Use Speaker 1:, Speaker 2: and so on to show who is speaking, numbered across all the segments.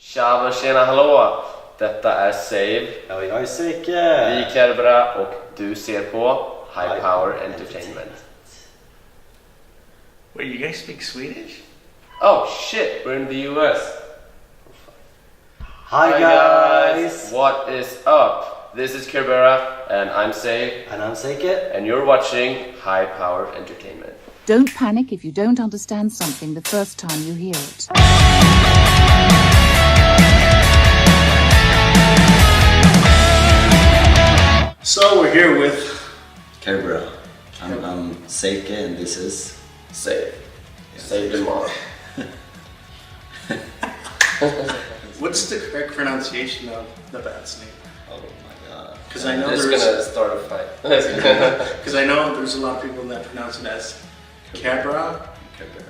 Speaker 1: Tjaba, tjena, hallå! Detta är Save.
Speaker 2: Ja, jag är Seke.
Speaker 1: Vi är Kerbera och du ser på HighPower Entertainment.
Speaker 3: Wait, you guys speak Swedish?
Speaker 1: Oh shit, we're in the US.
Speaker 2: Hi guys!
Speaker 1: What is up? This is Kerbera and I'm Save.
Speaker 2: And I'm Seke.
Speaker 1: And you're watching HighPower Entertainment.
Speaker 4: Don't panic if you don't understand something the first time you hear it.
Speaker 3: So we're here with
Speaker 2: Kerbera. I'm Seke and this is...
Speaker 1: Save. Save them all.
Speaker 3: what's the correct pronunciation of the band's name?
Speaker 2: Oh my god.
Speaker 3: Because I know
Speaker 1: It's gonna start a fight.
Speaker 3: Because I know there's a lot of people that pronounce it as Kerbera.
Speaker 2: Kerbera.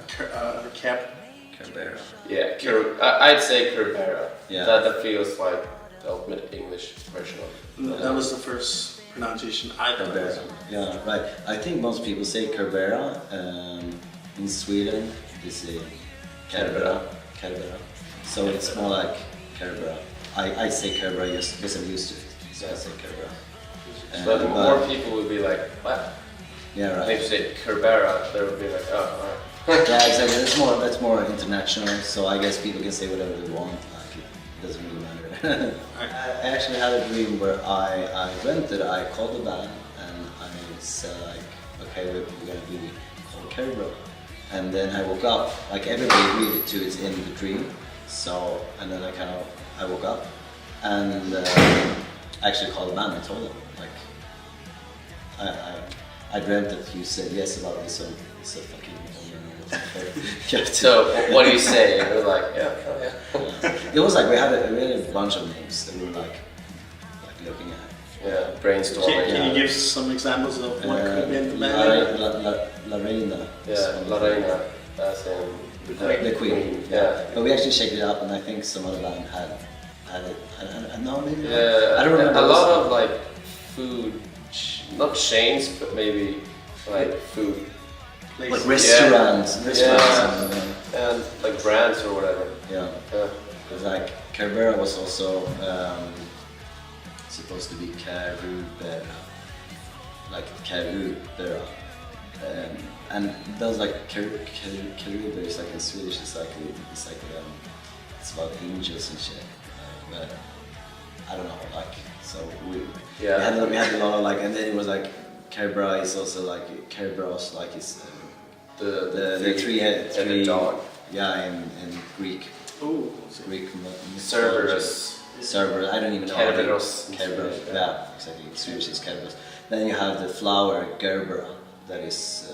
Speaker 1: Yeah, I'd say Kerbera.
Speaker 2: Yeah.
Speaker 1: That feels like the ultimate English version of
Speaker 3: That was the first pronunciation I thought.
Speaker 2: Kerbera. Yeah, right. I think most people say Kerbera. In Sweden, they say Kerbera. So it's more like Kerbera. I say Kerbera just because I'm used to it. So I say Kerbera.
Speaker 1: But more people would be like, what?
Speaker 2: Yeah, right.
Speaker 1: And if you say Kerbera, they would be like, oh, alright.
Speaker 2: Yeah, exactly. That's more international. So I guess people can say whatever they want. Like it doesn't really matter. I actually had a dream where I called the band and I said like, okay, we're gonna be called Kerbera. And then I woke up, like everybody agreed to it in the dream. So, and then I woke up and I actually called the band and told them, like, I dreamt that you said yes about this song. So fucking
Speaker 1: So what do you say? And they're like, yeah.
Speaker 2: It was like we had a bunch of names that we were like looking at.
Speaker 1: Yeah, brainstorming.
Speaker 3: Can you give some examples of what could have been the band?
Speaker 2: La Reina.
Speaker 1: Yeah, La Reina, as in
Speaker 2: the Queen.
Speaker 1: Yeah.
Speaker 2: But we actually checked it up, and I think some other band had it. No, maybe.
Speaker 1: Yeah,
Speaker 2: I don't remember.
Speaker 1: A lot of like food, not chains, but maybe like food.
Speaker 2: Like restaurants.
Speaker 1: And like brands or whatever.
Speaker 2: Yeah. Because like Kerbera was also supposed to be Kerbera, like Kerbera, and that was like Kerbera is like in Swedish. It's about angels and shit. But I don't know, like so we had a lot of like, and then it was like Kerbera is also like Kerberos, like it's the three dog. Yeah, in Greek.
Speaker 3: Ooh,
Speaker 2: Greek.
Speaker 1: Cerberus.
Speaker 2: I don't even know.
Speaker 1: Kerberos.
Speaker 2: Yeah, exactly. Swedish is Kerberos. Then you have the flower Kerbera. That is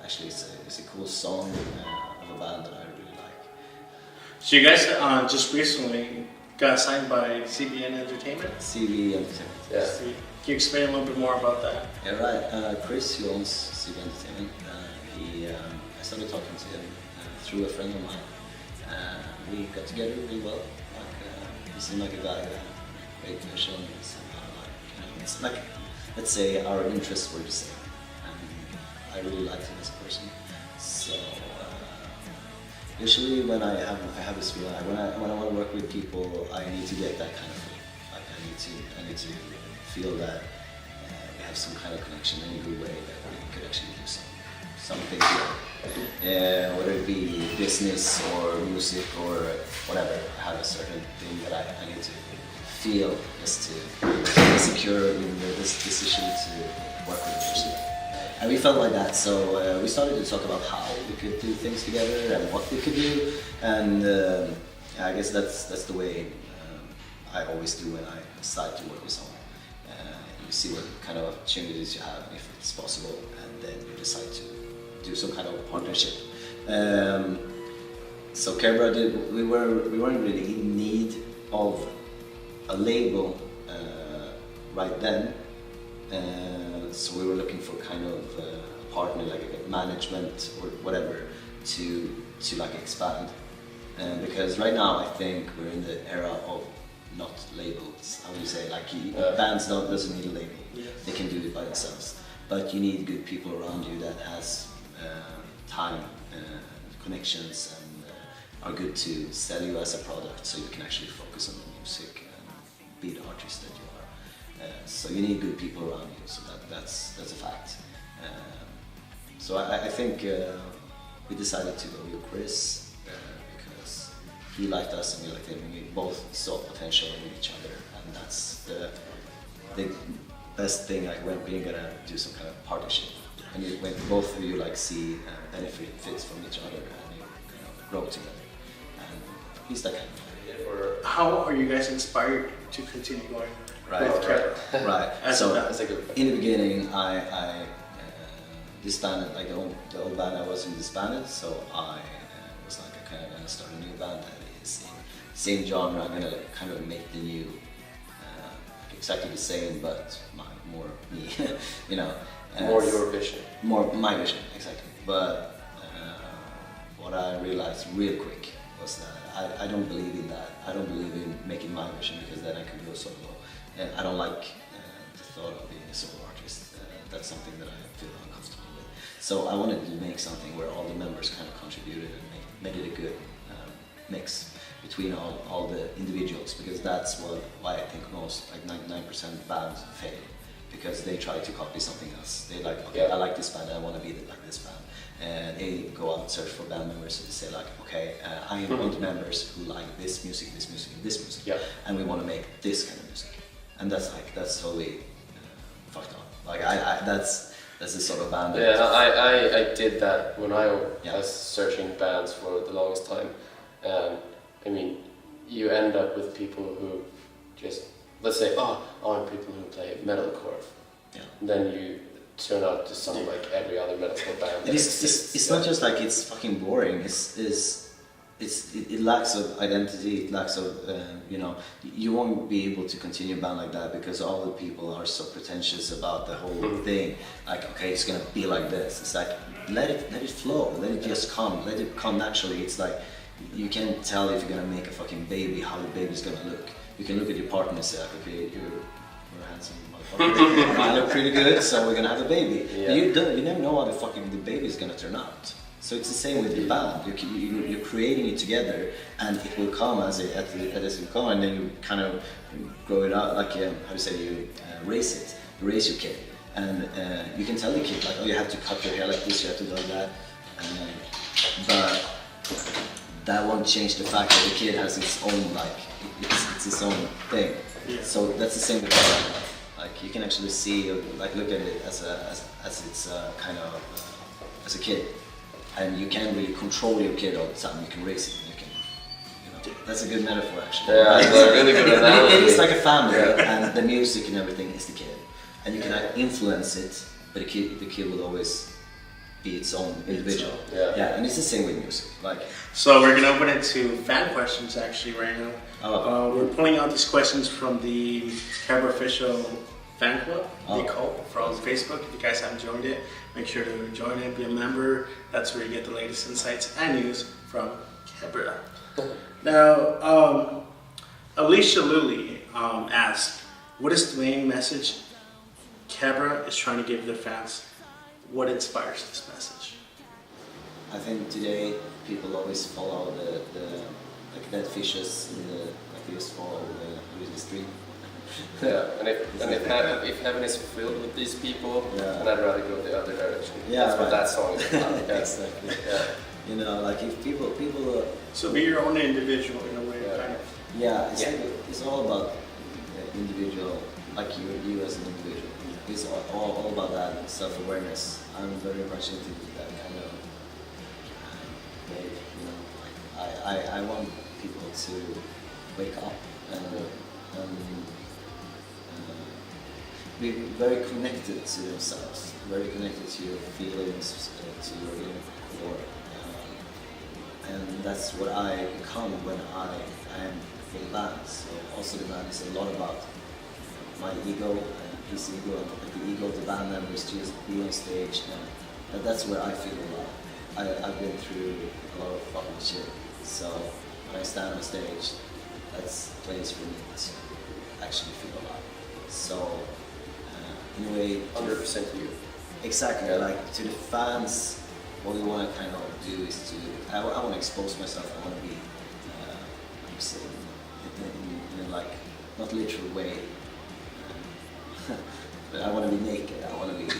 Speaker 2: actually it's a cool song of a band that I really like.
Speaker 3: So you guys just recently got signed by CBN Entertainment?
Speaker 2: CB Entertainment.
Speaker 1: Yeah.
Speaker 3: Can you explain a little bit more about that?
Speaker 2: Yeah, right. Chris, who owns CB Entertainment, I started talking to him through a friend of mine. We got together really well. He seemed like a guy with a great vision. It's like, let's say, our interests were the same. And I really liked him as a person. So usually when I have this feeling, when I want to work with people, I need to get that kind of feeling. Like I need to feel that we have some kind of connection in a good way that we could actually do something here. Whether it be business or music or whatever, I have a certain thing that I need to feel just to be secure in this decision to work with a person. And we felt like that, so we started to talk about how we could do things together and what we could do. And I guess that's the way I always do when I decide to work with someone. You see what kind of opportunities you have, if it's possible, and then you decide to do some kind of partnership. So Kerbera we weren't really in need of a label right then. So we were looking for kind of a partner, like a management or whatever, to like expand. Because right now I think we're in the era of not labels. How would you say? Like bands doesn't need a label.
Speaker 3: Yes.
Speaker 2: They can do it by themselves. But you need good people around you that has time, connections, and are good to sell you as a product, so you can actually focus on the music and be the artist that you are. So you need good people around you, so that's a fact. So I think we decided to go with Chris because he liked us and we liked him, and we both saw potential in each other, and that's the best thing, like when we're gonna do some kind of partnership, and when both of you like see benefits from each other and you kind of grow together, and he's that kind of guy.
Speaker 3: How are you guys inspired to continue going?
Speaker 2: Right, right. So
Speaker 3: that's a good
Speaker 2: in the beginning, I disbanded, like the old band I was in disbanded, so I was like, okay, I'm gonna start a new band that is in the same genre. I'm gonna kind of make the new, exactly the same, but more me, you know.
Speaker 1: More your vision.
Speaker 2: More my vision, exactly. But what I realized real quick was that I don't believe in that. I don't believe in making my vision, because then I could go solo. And I don't like the thought of being a solo artist. That's something that I feel uncomfortable with. So I wanted to make something where all the members kind of contributed and made it a good mix between all the individuals, because that's why I think most, like 99% of bands fail, because they try to copy something else. They like, okay, I like this band, I want to be like this band. And they go out and search for band members, and they say like, okay, I want members who like this music, this music, and this music, and we want to make this kind of music. And that's totally fucked up. Like that's the sort of band.
Speaker 1: I did that when I was searching bands for the longest time. I mean, you end up with people who just, let's say, I'm people who play metalcore. And then you turn out to sound like every other metalcore band.
Speaker 2: It's not just like it's fucking boring. It lacks of identity. It lacks of you know. You won't be able to continue a band like that, because all the people are so pretentious about the whole thing. Like, okay, it's gonna be like this. It's like let it flow. Let it just come. Let it come naturally. It's like you can't tell if you're gonna make a fucking baby how the baby's gonna look. You can look at your partner and say, like, okay, you're handsome. I look pretty good, so we're gonna have a baby. Yeah. You never know how the baby's gonna turn out. So it's the same with the band. You're creating it together, and it will come as it will come, and then you kind of grow it out. Like how do you say, you raise it. You raise your kid, and you can tell the kid like, oh, you have to cut your hair like this, you have to do that, but that won't change the fact that the kid has its own it's its own thing. Yeah. So that's the same with the band. Like you can actually see, like look at it as it's kind of as a kid. And you can't really control your kid all the time. You can raise it. You can, that's a good metaphor, actually.
Speaker 1: Yeah, it's a really good analogy.
Speaker 2: It's like a family, and the music and everything is the kid, and you can influence it, but the kid will always be its own individual. Yeah, and it's the same with music. Like,
Speaker 3: so we're gonna open it to fan questions actually right now. We're pulling out these questions from the kerberaofficial fan club, they call from Facebook. If you guys haven't joined it, make sure to join it, be a member. That's where you get the latest insights and news from Kerbera. Now, Alicia Lully asked, what is the main message Kerbera is trying to give their fans? What inspires this message?
Speaker 2: I think today people always follow the like dead fishes in the, like they just follow the stream.
Speaker 1: Yeah, and if heaven is filled with these people, then I'd rather go the other direction.
Speaker 2: Yeah,
Speaker 1: that's what that song is about.
Speaker 2: Exactly. Yeah. You know, like if people.
Speaker 3: So be your own individual in a way, kind of.
Speaker 2: Yeah, it's all about individual, like you as an individual. It's all about that self-awareness. I'm very much into that kind of way. You know, like I want people to wake up and be very connected to themselves, very connected to your feelings, to your inner core. And that's what I become when I am for the band. So also the band is a lot about my ego and his ego, and the ego of the band members to just be on stage. And that's where I feel alive. I've been through a lot of fucking shit. So when I stand on stage, that's a place for me to actually feel alive. So in a way,
Speaker 1: 100% you.
Speaker 2: Exactly, like to the fans, what we want to kind of do is to, I want to expose myself. I want to be, in a like, not literal way, but I want to be naked. I want to be.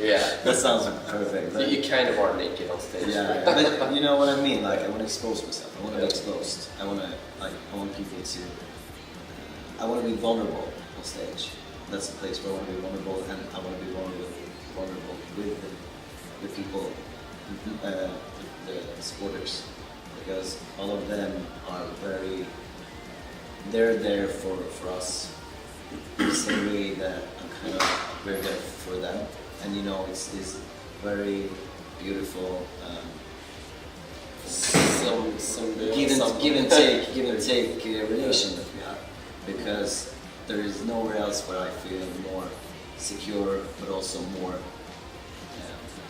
Speaker 1: Yeah.
Speaker 2: That sounds perfect.
Speaker 1: So you kind of are naked on stage.
Speaker 2: Yeah, but you know what I mean. Like I want to expose myself. I want to be exposed. I want people to. I want to be vulnerable on stage. That's the place where I want to be vulnerable, and I want to be vulnerable with the people, the supporters, because all of them are they're there for us the same way that we're there for them. And you know, it's this very beautiful give and take relation that we have, because there is nowhere else where I feel more secure but also more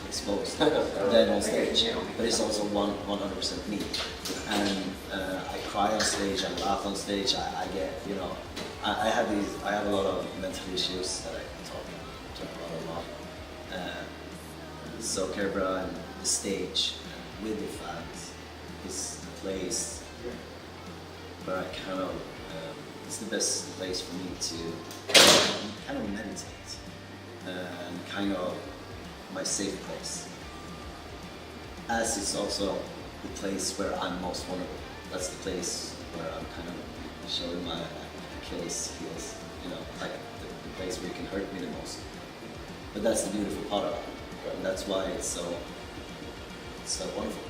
Speaker 2: exposed than on stage. But it's also 100% me. And I cry on stage, I laugh on stage, I get, you know, I have a lot of mental issues that I talk about a lot. So Kerbera and the stage with the fans is the place where I kind of, it's the best place for me to kind of meditate, and kind of my safe place. As it's also the place where I'm most vulnerable. That's the place where I'm kind of showing my Achilles heels, you know, like the place where you can hurt me the most. But that's the beautiful part of it. And that's why it's so wonderful.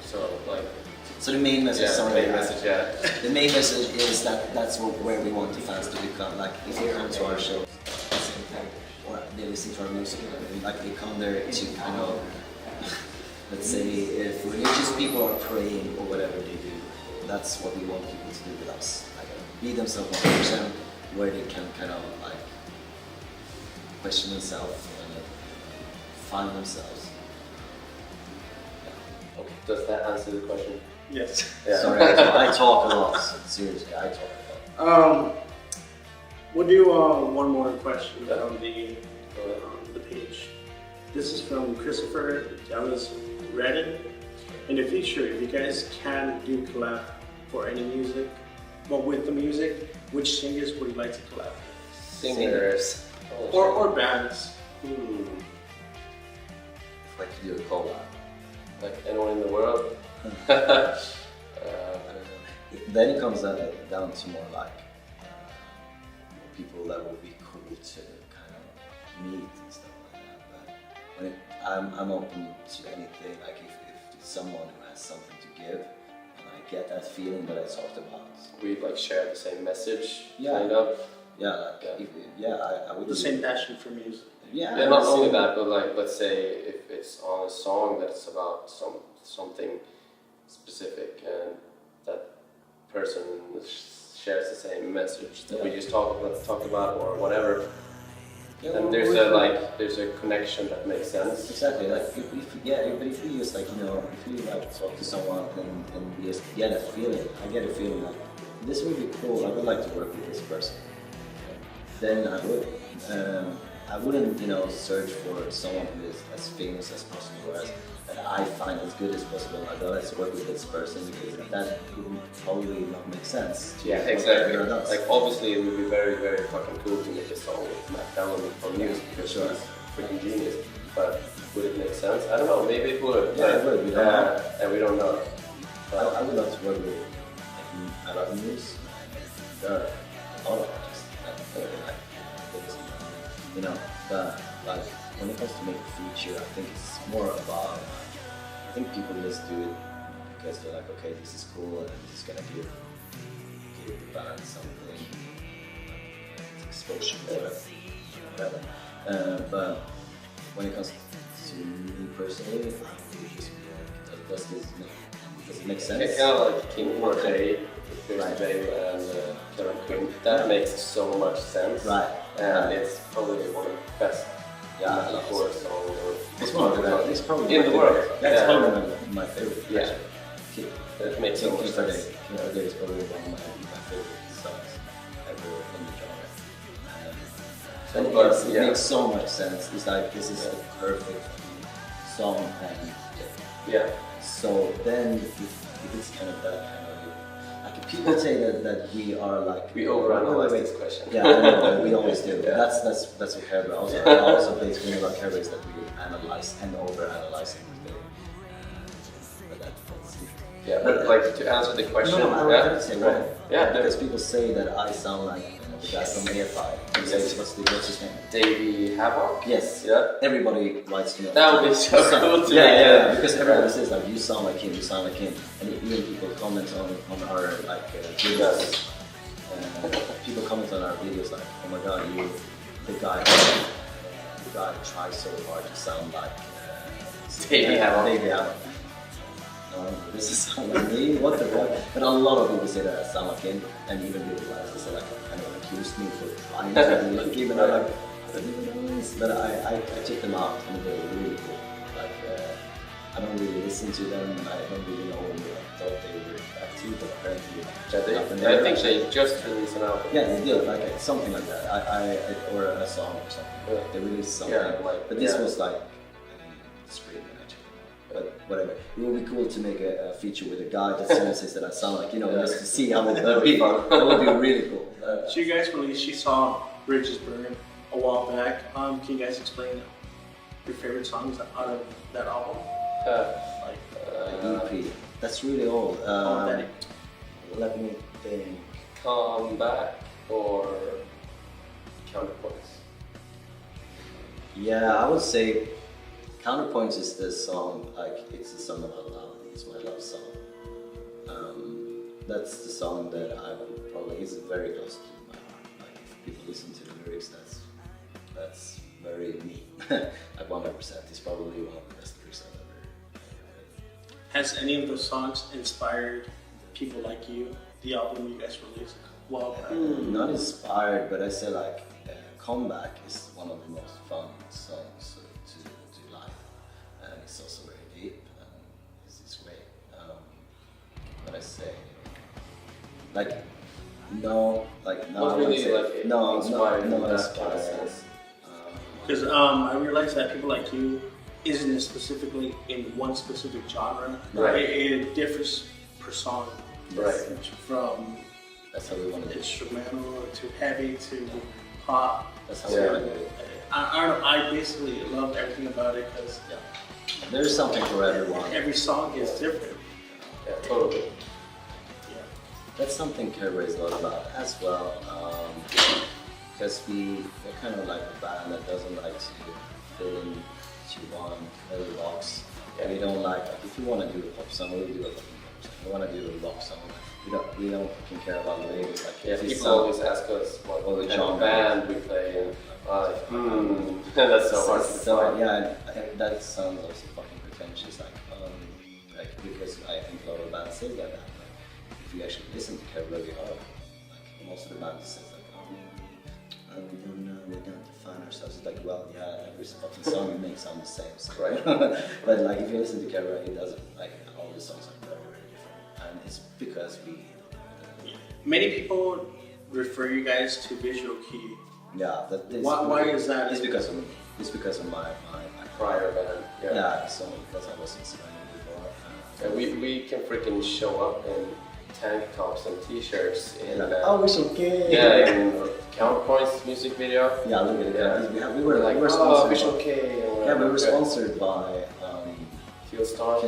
Speaker 2: So the main message, the main message is that that's where we want the fans to become. Like if they come to our shows, or they listen to our music, like they come there to kind of, let's say, if religious people are praying or whatever they do, that's what we want people to do with us. Like be themselves 100%, where they can kind of like question themselves and find themselves.
Speaker 1: Yeah. Okay. Does that answer the question?
Speaker 3: Yes.
Speaker 2: Yeah. Sorry, I talk a lot. Seriously, I talk a lot.
Speaker 3: We'll do one more question from the page. This is from Christopher. That was Reddit. In the future, if you guys can do collab for any music, well, with the music, which singers would you like to collab with?
Speaker 1: Singers.
Speaker 3: Or bands.
Speaker 2: If I could do a collab.
Speaker 1: Like anyone in the world?
Speaker 2: Then it comes down to more like people that would be cool to kind of meet and stuff like that. But when I'm open to anything. Like if it's someone who has something to give, and I get that feeling that I talked about.
Speaker 1: We like share the same message.
Speaker 2: Yeah.
Speaker 1: Kind of.
Speaker 2: Yeah. Like I would.
Speaker 3: The same passion for music.
Speaker 2: Yeah.
Speaker 1: Yeah. Not only that, but like let's say if it's on a song that's about something specific and that person shares the same message that we just talked about or whatever.
Speaker 2: Yeah,
Speaker 1: and there's a connection that makes sense.
Speaker 2: Exactly. Like if you just like if you like talk to someone and you just get a feeling, I get a feeling like this would be cool. I would like to work with this person. Then I would. I wouldn't search for someone who is as famous as possible, or that I find as good as possible. Like, oh, let's work with this person, because that would probably not make sense.
Speaker 1: Yeah, exactly. Like obviously it would be very, very fucking cool to make a song with Matt Bellamy from music, because he's freaking genius. But would it make sense? I don't know. Maybe it would.
Speaker 2: Yeah, it would. We don't know.
Speaker 1: And we don't know.
Speaker 2: I would love to work with I love news. There are a lot of artists that but like when it comes to making a feature, I think it's more about, I think people just do it because they're like, okay, this is cool and this is gonna give the band something, exposure or whatever. But when it comes to me personally, I would just be like, does it make sense?
Speaker 1: It's kind of like King 4J, and Karen Quinn. That makes so much sense.
Speaker 2: Right.
Speaker 1: And it's probably one of the best metalcore songs.
Speaker 2: It's probably
Speaker 1: in the world.
Speaker 2: That's probably my favorite.
Speaker 1: Yeah. That makes so much sense.
Speaker 2: King Kerbera is probably one of my favorite songs ever in the genre. And it makes so much sense. It's like, this is the perfect song, and so then if it's kind of that kind of, like, people say that we are like,
Speaker 1: we overanalyze this question.
Speaker 2: Yeah, I know, we always do. That's what Kerbera also plays thing about Kerbera, is that we analyze and overanalyze everything.
Speaker 1: But like, to answer the question,
Speaker 2: I would say one.
Speaker 1: Yeah,
Speaker 2: because people say that I sound like the guy from AFI.
Speaker 1: Yes.
Speaker 2: What's his name?
Speaker 1: Davey Havoc?
Speaker 2: Yes.
Speaker 1: Yeah.
Speaker 2: Everybody writes to me.
Speaker 1: That would be so cool to
Speaker 2: yeah, because everybody says like, you sound like him, and even people comment on our like videos. People comment on our videos like, oh my god, the guy tries so hard to sound like
Speaker 1: Davey
Speaker 2: Havoc. This is sound like me, what the fuck? But a lot of people say that I sound like him, and even people like, they say like, kind of accused me for trying to be like him, and I'm like, I don't even know this. But I check them out, and they're really cool. Like, I don't really listen to them, and I don't really know when I thought they were that too, but apparently
Speaker 1: I think they just released an album.
Speaker 2: Yeah, they did, like something like that. Or a song or something.
Speaker 1: Yeah.
Speaker 2: They released something. But this was like, screaming. But whatever, it would be cool to make a feature with a guy that says that I sound like, just to see how that would be. That would be really cool.
Speaker 3: So you guys released, she saw Bridges Burn a while back. Can you guys explain your favorite songs out of that album?
Speaker 2: EP. That's really old. Let me think.
Speaker 1: Come Back or Counterpoints?
Speaker 2: Yeah, I would say Counterpoints is the song, like, it's the song about love. It's my love song. That's the song that I would probably, it's very close to my heart. Like, if people listen to the lyrics, that's very me. Like 100%. It's probably one of the best lyrics I've ever heard.
Speaker 3: Has any of those songs inspired people like you, the album you guys released a while back?
Speaker 2: Not inspired, but I say like, Comeback is one of the most fun songs to live, and it's also very deep, and it's great. But I say, like, no, inspired.
Speaker 3: Because I realize that people like you isn't specifically in one specific genre.
Speaker 1: Right.
Speaker 3: It differs per song.
Speaker 1: Right.
Speaker 3: From
Speaker 2: that's how we want to do it.
Speaker 3: Instrumental to heavy to pop.
Speaker 2: That's how we want to do it.
Speaker 3: I don't know, I basically love everything about it because
Speaker 2: there's something for everyone.
Speaker 3: Every song is different.
Speaker 1: Yeah, totally.
Speaker 3: Yeah.
Speaker 2: That's something Kerbera is a lot about as well. Because we're kind of like a band that doesn't like to fit into one little box. We don't like if you want to do a pop song, we'll do a pop song. If you want to do a rock song, we don't fucking care about the labels. Like,
Speaker 1: people always ask us what kind of band we play in. That's so hard to define.
Speaker 2: Yeah, I think that sounds also fucking pretentious. Like because I think a lot of bands say that. Like, if you actually listen to Kerbera, we are like most of the bands say like, we don't know, we don't define ourselves. It's like, well, yeah, every fucking song we make sound the same. So.
Speaker 1: Right.
Speaker 2: But like, if you listen to Kerbera, it doesn't. Like, all the songs are very, very different, and it's because we.
Speaker 3: Many people refer you guys to Visual Kei.
Speaker 2: Yeah.
Speaker 3: Why is that?
Speaker 2: It's because of me. It's because of my
Speaker 1: prior band.
Speaker 2: Yeah. So because I was inspired before.
Speaker 1: We can freaking show up in tank tops and t-shirts in
Speaker 2: Visual Kei.
Speaker 1: Yeah, in Counterpoints music video.
Speaker 2: Yeah, look at it.
Speaker 1: Yeah.
Speaker 2: We were like,
Speaker 1: Visual Kei.
Speaker 2: Yeah, we were sponsored by
Speaker 1: Field Star.
Speaker 2: Is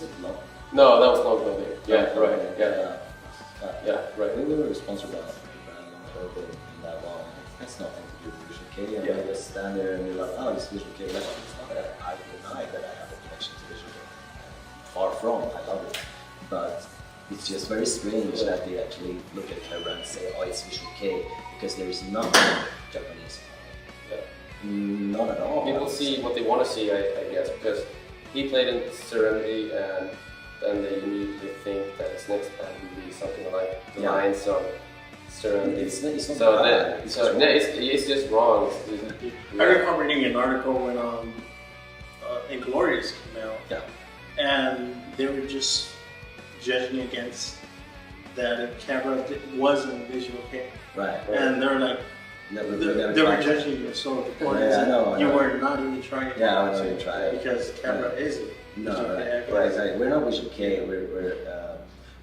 Speaker 2: it Long?
Speaker 1: No, that was Long Clothing. Yeah, right. Yeah, right.
Speaker 2: We were sponsored by brand Long Clothing in that long. That's nothing to do with Visual Kei. And we just stand there and we're like, oh, it's Visual Kei. It's not that I deny that I have a connection to Visual Kei. Far from, I love it. But it's just very strange that they actually look at Kerbera and say, oh, it's Visual Kei, because there is nothing Japanese. Not at all.
Speaker 1: People see what they want to see, I guess, because he played in Serenity, and then they immediately think that his next band will be something like the lines of Serenity.
Speaker 2: It's not
Speaker 1: it's just wrong.
Speaker 3: I recall reading an article when Inglorious came out, and they were just judging against that Kerbera wasn't Visual Kei.
Speaker 2: Right.
Speaker 3: And they're like, They were judging you, so the point is
Speaker 2: I know.
Speaker 3: You were not even trying to
Speaker 2: I wasn't even trying.
Speaker 3: Because Kerbera is
Speaker 2: No, right. We're not visual K. We're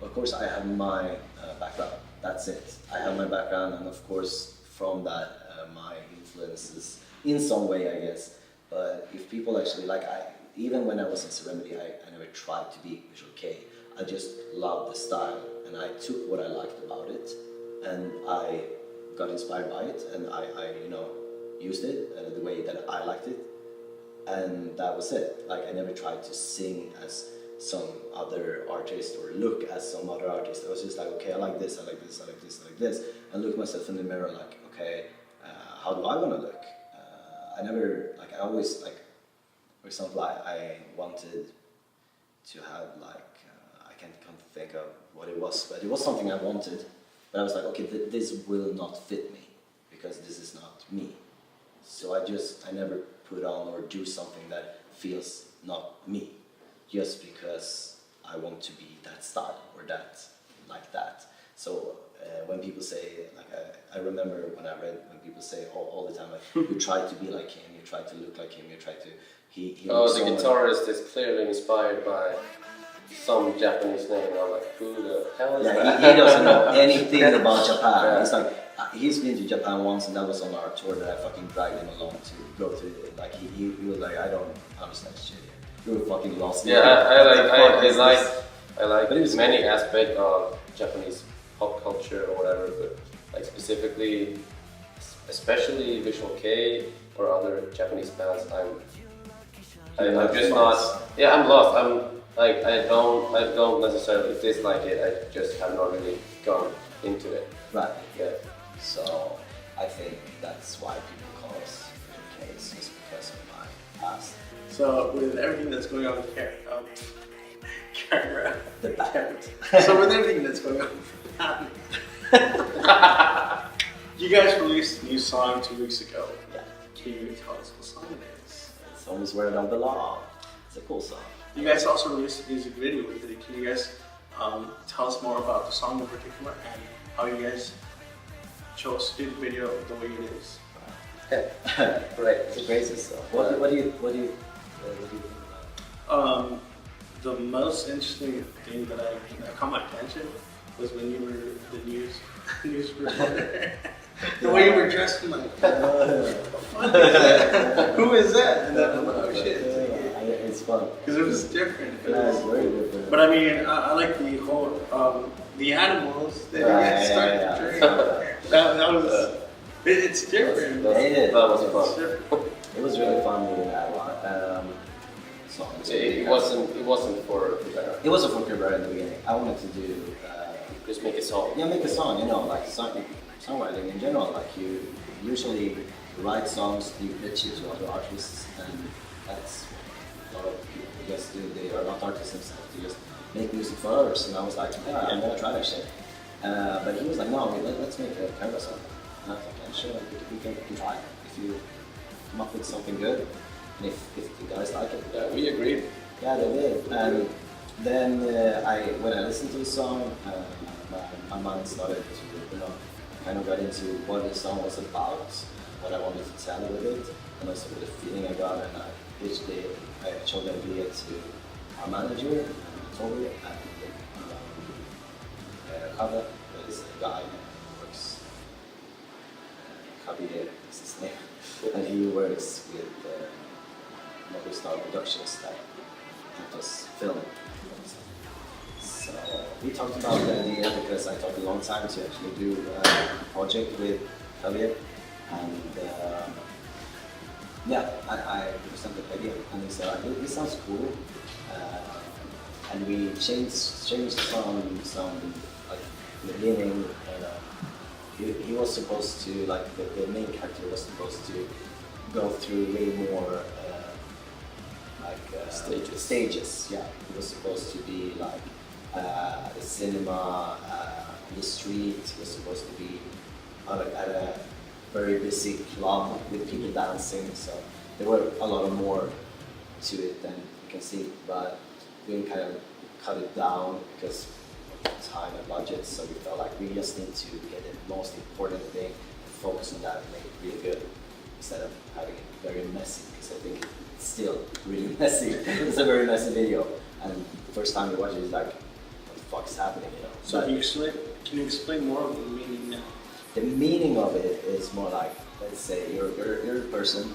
Speaker 2: of course, I have my background. That's it. I have my background, and of course, from that, my influences in some way, I guess. But if people actually even when I was in Serenity, I never tried to be visual K. I just loved the style, and I took what I liked about it, and I got inspired by it, and I used it the way that I liked it, and that was it. Like, I never tried to sing as some other artist or look as some other artist. I was just like, okay, I like this, I like this, I like this, I like this, and look myself in the mirror like, okay, how do I want to look? I always, for example, I wanted to have I can't think of what it was, but it was something I wanted, but I was like, okay, this will not fit me, because this is not me. So I never put on or do something that feels not me, just because I want to be that style or that, like that. So when people say, I remember when people say all the time, you try to be like him, you try to look like him, you try to,
Speaker 1: the guitarist is clearly inspired by some Japanese name. I'm like, who the hell is that?
Speaker 2: He doesn't know anything about Japan. Yeah. It's like, he's been to Japan once, and that was on our tour that I fucking dragged him along to go through it. Like, he was like, I don't understand shit here. You're fucking lost.
Speaker 1: Yeah, I like many aspects of Japanese pop culture or whatever, but like specifically, especially Visual K or other Japanese bands, I'm just not. Yeah, I'm lost. I don't necessarily dislike it. I just have not really gone into it.
Speaker 2: Right.
Speaker 1: Yeah.
Speaker 2: So I think that's why people call us Visual K's, just because of my past.
Speaker 3: So with everything that's going on with Kerbera,
Speaker 2: the band.
Speaker 3: So with everything that's going on, you guys released a new song 2 weeks ago.
Speaker 2: Yeah.
Speaker 3: Can you tell us what song it is?
Speaker 2: The song is Where I Don't Belong. It's a cool song.
Speaker 3: You guys also released a music video with it. Can you guys tell us more about the song in particular and how you guys chose to do the video the way it is?
Speaker 2: Right, it's a crazy song. What do you think about it?
Speaker 3: The most interesting thing that caught my attention was when you were the news reporter. The way you were dressed, I'm like, who is that? And then I'm like, oh shit.
Speaker 2: It's fun.
Speaker 3: Because it was different.
Speaker 2: Yeah, it's very different.
Speaker 3: But I mean, I like the whole, the animals that you guys started to drink. That was, it's different.
Speaker 2: That
Speaker 1: was fun.
Speaker 2: It was really fun doing that one.
Speaker 1: It wasn't for Kerbera.
Speaker 2: It wasn't for Kerbera in the beginning. I wanted to do
Speaker 1: just make a song.
Speaker 2: Yeah, make a song. Like songwriting in general. Like, you usually write songs, you pitch it to other artists, and that's a lot of people just do. They are not artists themselves. They just make music for others. And I was like, yeah, I'm gonna try that shit. But he was like, no, let's make a Kerbera song. And I was like, yeah, sure, we can try. If you come up with something good. And if the guys like it.
Speaker 1: Yeah, we agreed.
Speaker 2: Yeah, they did. And then when I listened to the song, my mind started to, kind of got into what the song was about, what I wanted to tell with it, and also the feeling I got. And I pitched it, I showed the idea to our manager, Toby, and Kaveh, that is a guy who works, Javier is his name, and he works with Mother Star Productions that helped us film. So we talked about the idea because I took a long time to actually do a project with Javier, and I presented the idea, and he said, "This sounds cool," and we changed some like the beginning. He was supposed to, like, the main character was supposed to go through way more. Stages. Yeah, it was supposed to be like the cinema, the street. It was supposed to be at a very busy club with people dancing. So there were a lot more to it than you can see, but we kind of cut it down because of time and budget. So we felt like we just need to get the most important thing focus on that and make it really good instead of having it very messy, because I think it's still really messy. It's a very messy video, and the first time you watch it, it's like, what the fuck is happening, you know?
Speaker 3: So can you explain more of the meaning now?
Speaker 2: The meaning of it is more like, let's say you're a person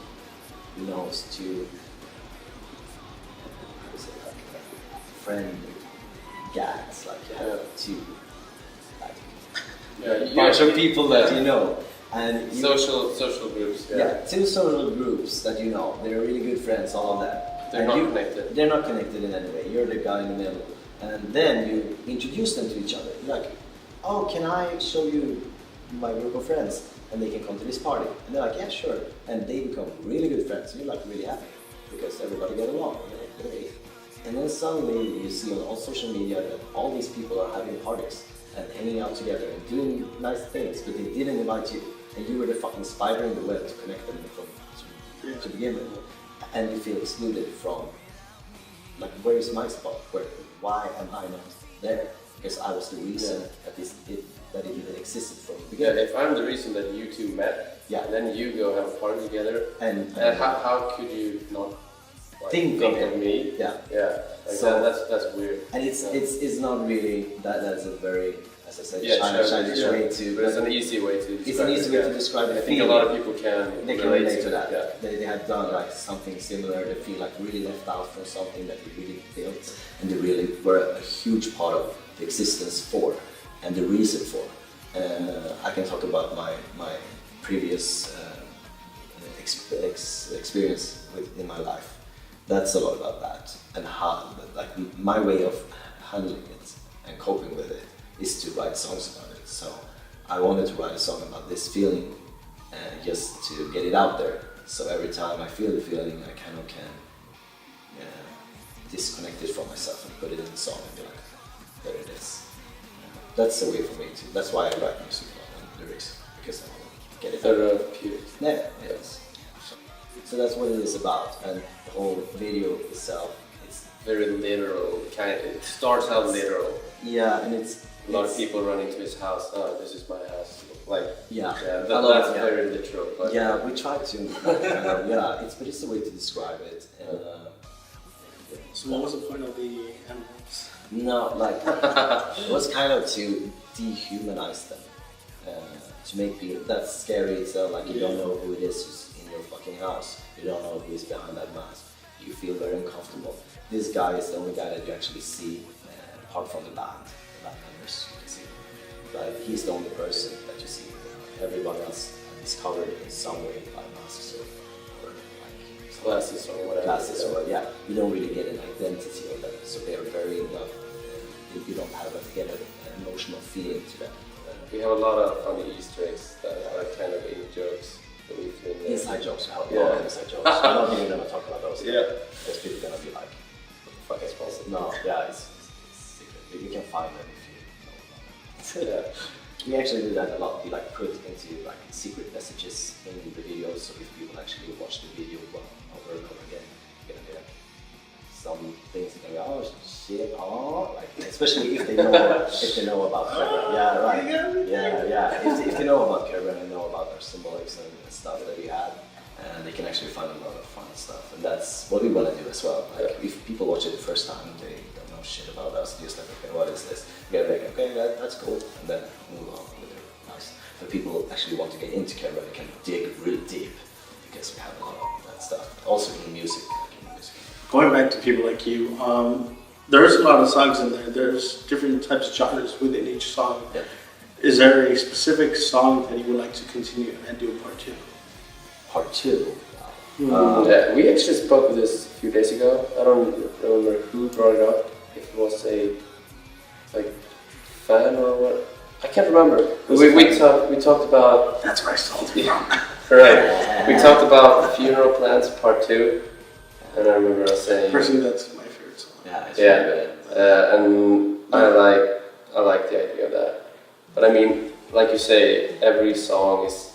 Speaker 2: who knows to, how to say, like friend gags, like you have two, like bunch of people that you know, and
Speaker 1: social groups.
Speaker 2: Yeah, two social groups that you know. They're really good friends, all of them.
Speaker 1: They're not connected.
Speaker 2: They're not connected in any way. You're the guy in the middle, and then you introduce them to each other. You're like, oh, can I show you my group of friends? And they can come to this party. And they're like, yeah, sure. And they become really good friends. And you're like really happy because everybody get along. You're like, great. And then suddenly you see on social media that all these people are having parties and hanging out together and doing nice things, but they didn't invite you. And you were the fucking spider in the web to connect them to begin with. And you feel excluded from, like, where is my spot? Why am I not there? Because I was the reason that it even existed from the beginning.
Speaker 1: Yeah, if I'm the reason that you two met, and then you go have a party together, and how could you not think of me?
Speaker 2: Yeah.
Speaker 1: Yeah. Like
Speaker 2: so
Speaker 1: that's weird.
Speaker 2: And it's not really that's a very, as I said, Chinese way to.
Speaker 1: But it's an easy way to.
Speaker 2: It's an easy way to describe it.
Speaker 1: I think a lot of people can
Speaker 2: relate to that.
Speaker 1: Yeah.
Speaker 2: They have done like something similar. They feel like really left out from something that they really built, and they really were a huge part of the existence for, and the reason for. I can talk about my previous experience in my life. That's a lot about that, and how, like, my way of handling it and coping with it is to write songs about it. So I wanted to write a song about this feeling, just to get it out there. So every time I feel the feeling, I kind of can disconnect it from myself and put it in the song and be like, there it is. That's the way for me to. That's why I write music and lyrics, because I want to get it out.
Speaker 1: Therapeutic.
Speaker 2: Yeah, yes. So that's what it is about, and the whole video itself, it's
Speaker 1: very literal. It starts out literal.
Speaker 2: Yeah, and it's
Speaker 1: a lot of people running to his house. Oh, this is my house. Like
Speaker 2: that's
Speaker 1: very literal. But
Speaker 2: we try to. It's a way to describe it. And,
Speaker 3: so what was the point of the animals?
Speaker 2: No, like it was kind of to dehumanize them, to make people. That's scary itself. Like you don't know who it is in your fucking house. You don't know who is behind that mask. You feel very uncomfortable. This guy is the only guy that you actually see, apart from the band members. You can see, like he's the only person that you see. Everyone else is covered in some way by masks or like
Speaker 1: glasses or whatever.
Speaker 2: Glasses or you don't really get an identity of them. So they are very you don't have get an emotional feeling to them.
Speaker 1: We have a lot of funny Easter eggs that are kind of in jokes.
Speaker 2: Inside jokes, we have a lot of inside jokes. We're not even going to talk about those.
Speaker 1: Yeah.
Speaker 2: Because people are going to be like, what the fuck is possible? No, it's secret. You can find them if you know about it. We actually do that a lot. We like put into like secret messages in the videos, so if people actually watch the video over and over again, you're going to get some things that go, oh shit, like especially if they know about Kerbera. Yeah, right. Yeah. If they know about Kerbera and know about our symbolics and stuff that we had, and they can actually find a lot of fun stuff. And that's what we want to do as well. Like if people watch it the first time, they don't know shit about us. Just like, okay, what is this? You get like, okay, that's cool, and then move on with it. Nice. But people actually want to get into Kerbera, they can dig really deep because we have a lot of that stuff. Also in music.
Speaker 3: Going back to people like you, there's a lot of songs in there. There's different types of genres within each song.
Speaker 2: Yeah.
Speaker 3: Is there a specific song that you would like to continue and do a part two?
Speaker 2: Part two?
Speaker 1: We actually spoke of this a few days ago. I don't remember who brought it up. If it was a fan or what. I can't remember. We talked about.
Speaker 3: That's where I stole it from.
Speaker 1: Right. We talked about Funeral Plans Part 2. And I remember us saying.
Speaker 3: Personally, that's my favorite song.
Speaker 1: And I like the idea of that. But I mean, like you say, every song is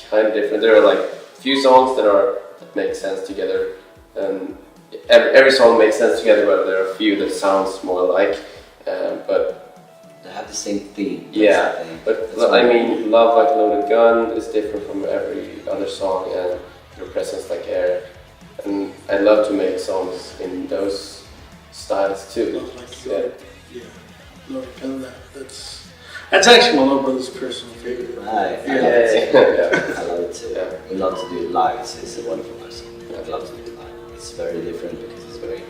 Speaker 1: kind of different. There are like few songs that make sense together, and every song makes sense together. But there are a few that sounds more alike. But
Speaker 2: they have the same theme.
Speaker 1: Yeah, but I mean, Love Like a Loaded Gun is different from every other song, and Your Presence Like Air. And I love to make songs in those styles too.
Speaker 3: Love Like yeah. Love Like a Gun, that's actually my little brother's personal favorite.
Speaker 2: Right.
Speaker 1: Yeah.
Speaker 2: I love it too.
Speaker 1: Yeah.
Speaker 2: We love to do it live. It's a wonderful person. I love to do it live. It's very different because it's very,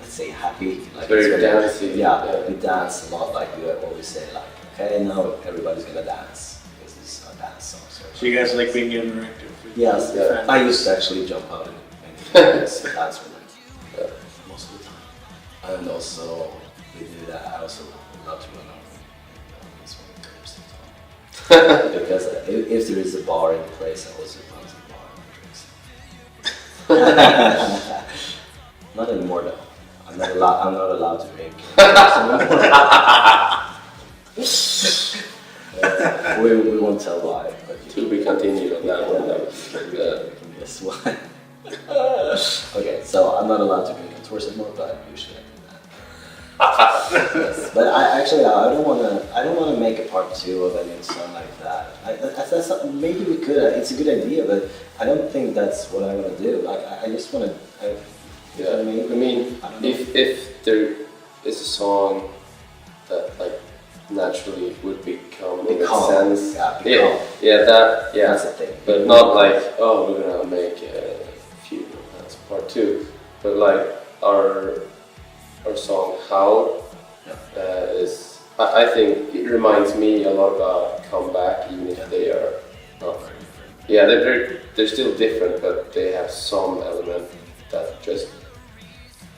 Speaker 2: let's say, happy. Like
Speaker 1: very dancey.
Speaker 2: Yeah, we dance a lot. Like we always say, like, okay, now everybody's gonna dance because it's a dance song.
Speaker 3: So you guys like being interactive?
Speaker 2: Yes. Yeah. I used to actually jump out and dance with them most of the time. And also, we do that. I also love to run over. Because if there is a bar in place, I also run to the bar and drinks. Not anymore though. I'm not allowed to drink. We won't tell why. But
Speaker 1: To be continued on that one.
Speaker 2: You can guess why. Okay, so I'm not allowed to drink on tours anymore, but usually I do that. Yes, but I don't want to make a part 2 of any song like that. That's not, maybe we could. It's a good idea, but I don't think that's what I want to do. Like I just want to. You know what I mean?
Speaker 1: If there is a song that like naturally would become in a sense, that's a thing. But not like, oh, we're gonna make a few. That's part 2. But like our song How is, I think it reminds me a lot about Comeback, even if they are not very different. Yeah, they're still different, but they have some element that just,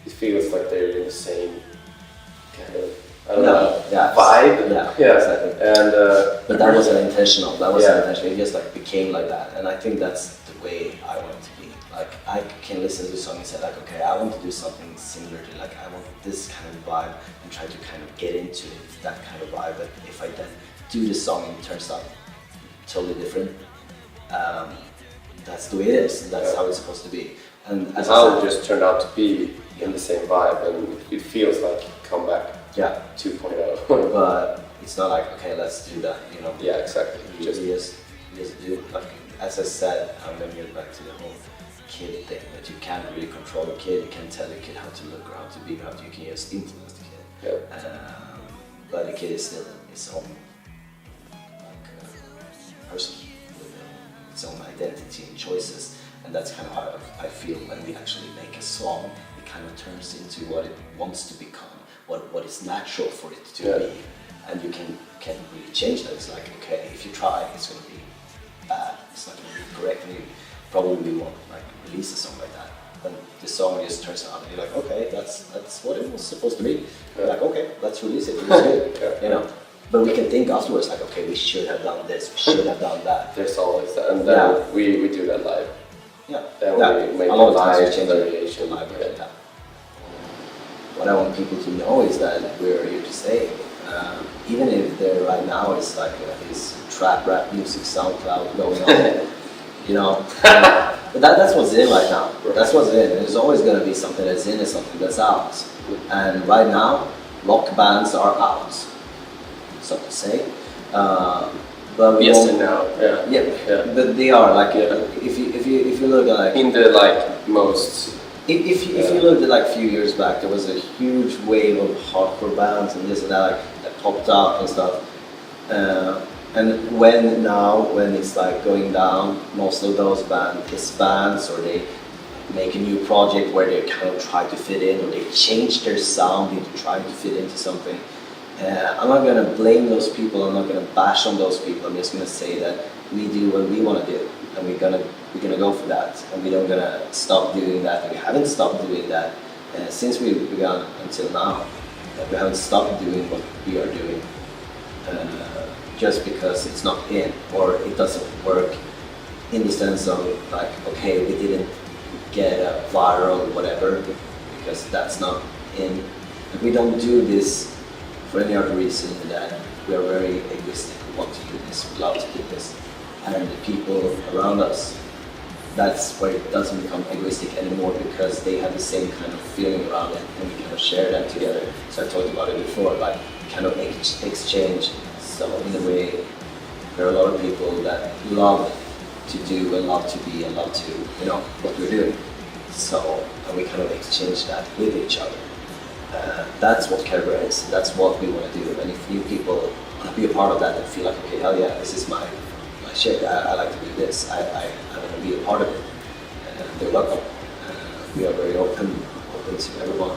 Speaker 1: it feels like they're in the same kind of, I don't know, vibe.
Speaker 2: Yeah, exactly.
Speaker 1: And
Speaker 2: but that wasn't intentional. That wasn't intentional. It just like became like that, and I think that's the way I want it to be. Like I can listen to a song and say like, okay, I want to do something similar to, like, I want this kind of vibe, and try to kind of get into it, that kind of vibe. But if I then do this song and it turns out totally different, that's the way it is. And that's how it's supposed to be. And as
Speaker 1: How just turned out to be in the same vibe, and it feels like Comeback 2.0.
Speaker 2: But it's not like, okay, let's do that, you know.
Speaker 1: Yeah, exactly.
Speaker 2: You just do, like, as I said, I'm gonna get back to the whole kid thing, that you can't really control a kid. You can't tell a kid how to look or how to be, you can just influence the kid. But the kid is still his own person with its own identity and choices, and that's kind of how I feel when we actually make a song. It kind of turns into what it wants to become, what is natural for it to be, and you can't really change that. It's like, okay, if you try, it's going to be bad. It's not going to be correct, and you probably won't like release a song like that. When the song just turns out, and you're like, okay, that's what it was supposed to be. You're like, okay, let's release it. It's good, you know. But we can think afterwards, like, okay, we should have done this, we should have done that.
Speaker 1: There's always that, and then we do that live. Then we make
Speaker 2: a lot of times
Speaker 1: live
Speaker 2: we change
Speaker 1: variation.
Speaker 2: live. What I want people to know is that we're here to stay. Even if there right now is like this trap rap music SoundCloud going on, you know. But that's what's in right now. That's what's in. There's always going to be something that's in and something that's out. And right now, rock bands are out, so to say. But
Speaker 1: yes and no.
Speaker 2: But they are like, if you look at like
Speaker 1: in the like most.
Speaker 2: If you looked at like a few years back, there was a huge wave of hardcore bands and this and that, like, that popped up and stuff. And when it's like going down, most of those bands disbands, or they make a new project where they kind of try to fit in, or they change their sound into trying to fit into something. I'm not going to blame those people, I'm not going to bash on those people, I'm just going to say that we do what we want to do, and we're gonna go for that, and we don't gonna stop doing that, and we haven't stopped doing that since we began until now. We haven't stopped doing what we are doing just because it's not in, or it doesn't work in the sense of like, okay, we didn't get a viral whatever, because that's not in. And we don't do this for any other reason that we are very egoistic. We want to do this, we love to do this. And the people around us, that's where it doesn't become egoistic anymore, because they have the same kind of feeling around it, and we kind of share that together. So I talked about it before, like kind of exchange. So in a way, there are a lot of people that love to do and love to be and love to, what we're doing. So we kind of exchange that with each other. That's what Kerbera is. That's what we want to do. And if new people want to be a part of that and feel like, okay, hell yeah, this is my shit. I like to do this. I want to be a part of it. They're welcome. We are very open to everyone.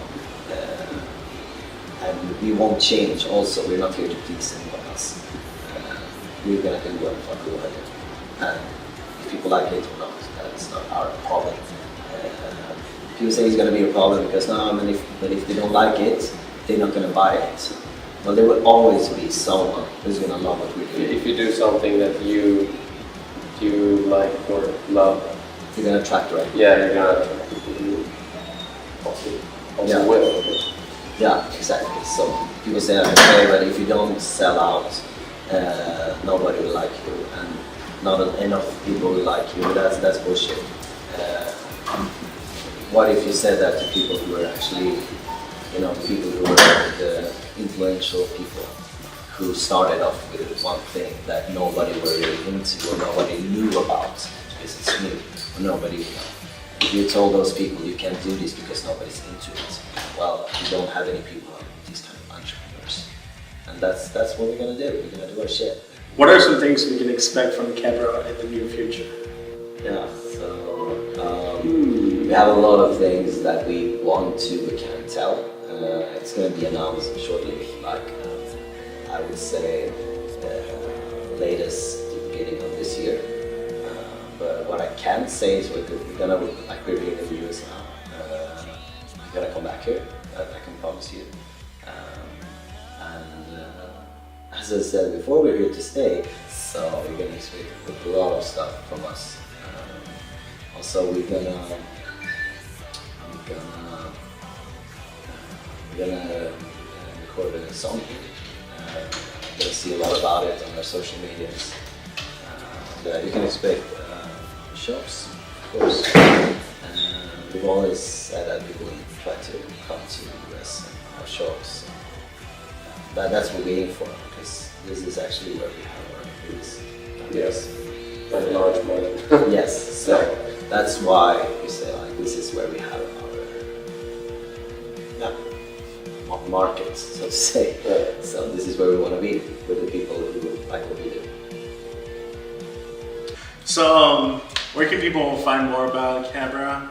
Speaker 2: And we won't change also. We're not here to please anyone else. We're going to do what the fuck we want to do. And if people like it or not, that's not our problem. People say it's going to be a problem because but if they don't like it, they're not going to buy it. Well, there will always be someone who's going to love what we do.
Speaker 1: If you do something that you like or love,
Speaker 2: you're going to attract the right people.
Speaker 1: Yeah, you're going to attract people who also will.
Speaker 2: Yeah, exactly. So people say, okay, but if you don't sell out, nobody will like you, and not enough people will like you. That's bullshit. What if you said that to people who were actually, people who were the influential people who started off with one thing that nobody were really into or nobody knew about because it's new, or nobody, if you told those people you can't do this because nobody's into it, well, you don't have any people like these kind of entrepreneurs. And that's what we're gonna do. We're gonna do our shit.
Speaker 3: What are some things we can expect from Kerbera in the near future?
Speaker 2: Yeah, so we have a lot of things that we want to but can't tell. It's going to be announced shortly, like I would say latest the beginning of this year. But what I can say is we're being in the US now. We're going to come back here, I can promise you. As I said before, we're here to stay, so we're going to expect a lot of stuff from us. Also, we're gonna record a song here. You're gonna see a lot about it on our social medias. You can expect shows, of course. We've always said that we will try to come to the US and our shows. That's what we aim for, because this is actually where we have our biggest.
Speaker 1: Yes, by a large margin.
Speaker 2: Yes, so that's why we say like this is where we have our market, so to say. So this is where we want to be with the people who like what we do.
Speaker 3: So where can people find more about Kerbera?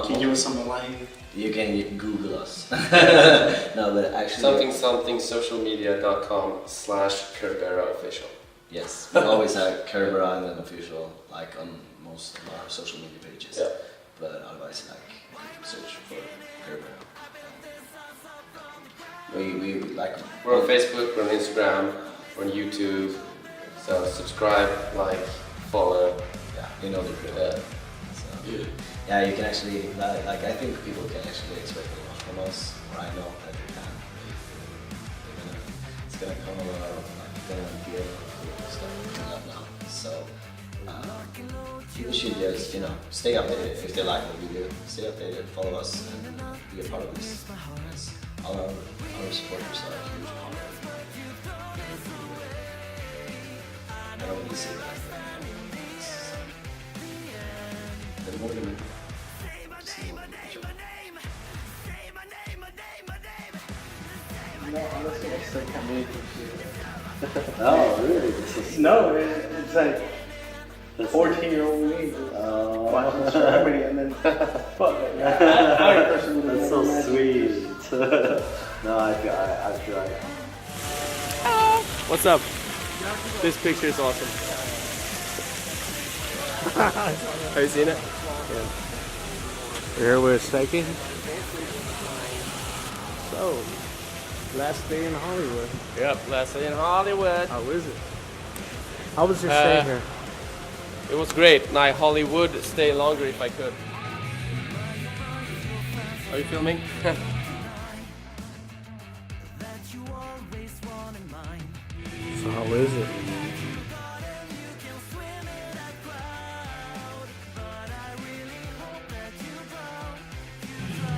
Speaker 3: Can you give us some line?
Speaker 2: You can Google us. No, but actually
Speaker 1: somethingsomething.com/kerberaofficial.
Speaker 2: Yes, we always have Kerbera and then official, like on most of our social media pages.
Speaker 1: Yeah.
Speaker 2: But otherwise, search for Kerbera. We're
Speaker 1: on Facebook, we're on Instagram, we're on YouTube. So subscribe, like, follow.
Speaker 2: Yeah, you know the drill. Yeah. So, yeah, you can actually I think people can actually expect a lot from us. Or I know that they can. It's gonna come a lot of deal stuff coming up now. So people should just stay updated if they like what we do. Stay updated, follow us, and be a part of this. All our supporters are a huge part of it. I don't really see that. The more than
Speaker 3: No, honestly, I still can't believe it.
Speaker 2: Oh, really?
Speaker 3: No, it's like 14-year-old me watching Celebrity and then fuck it.
Speaker 5: That's so sweet. No, I feel like. What's up? This picture is awesome. Have you seen it? Yeah. We're here with Specky. So, last day in Hollywood.
Speaker 6: Yep, last day in Hollywood.
Speaker 5: How is it? How was your stay here?
Speaker 6: It was great. And I Hollywood stay longer if I could. Are you filming?
Speaker 5: So how is it?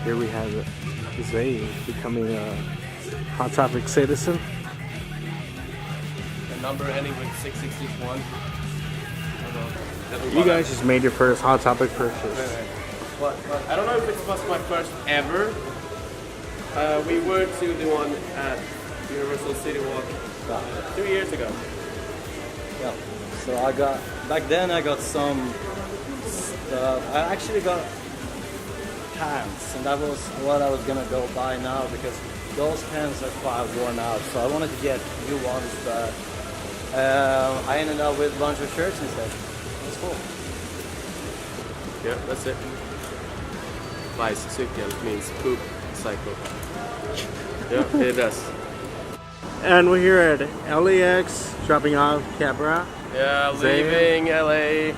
Speaker 5: Here we have Zay becoming a Hot Topic citizen.
Speaker 6: number ending with 661.
Speaker 3: You guys just made your first Hot Topic purchase.
Speaker 6: But I don't know if it was my first ever. We were to the one at Universal City Walk 2 years ago.
Speaker 2: Yeah. So back then I got some stuff. I actually got pants, and that was what I was gonna go buy now because those pants are quite worn out. So I wanted to get new ones, but I ended up with a bunch of shirts instead. It's cool.
Speaker 6: Yeah, that's it. Bicycle means poop cycle. Yeah, it does.
Speaker 3: And we're here at LAX, dropping off Kerbera.
Speaker 6: Yeah, leaving LA.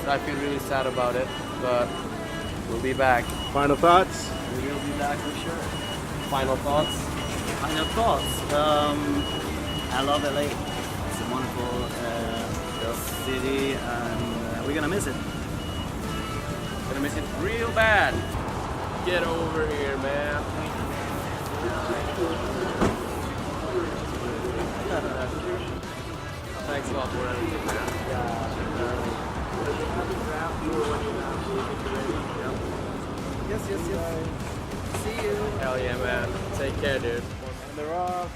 Speaker 6: I feel really sad about it, but we'll be back.
Speaker 3: Final thoughts?
Speaker 2: We will be back for sure.
Speaker 6: Final thoughts?
Speaker 2: Final thoughts. I love LA. It's a wonderful city, and we're gonna miss it.
Speaker 6: Gonna miss it real bad. Get over here, man. Thanks a lot for everything, man. Yes. See you. Hell yeah, man. Take care, dude.
Speaker 3: And they're off.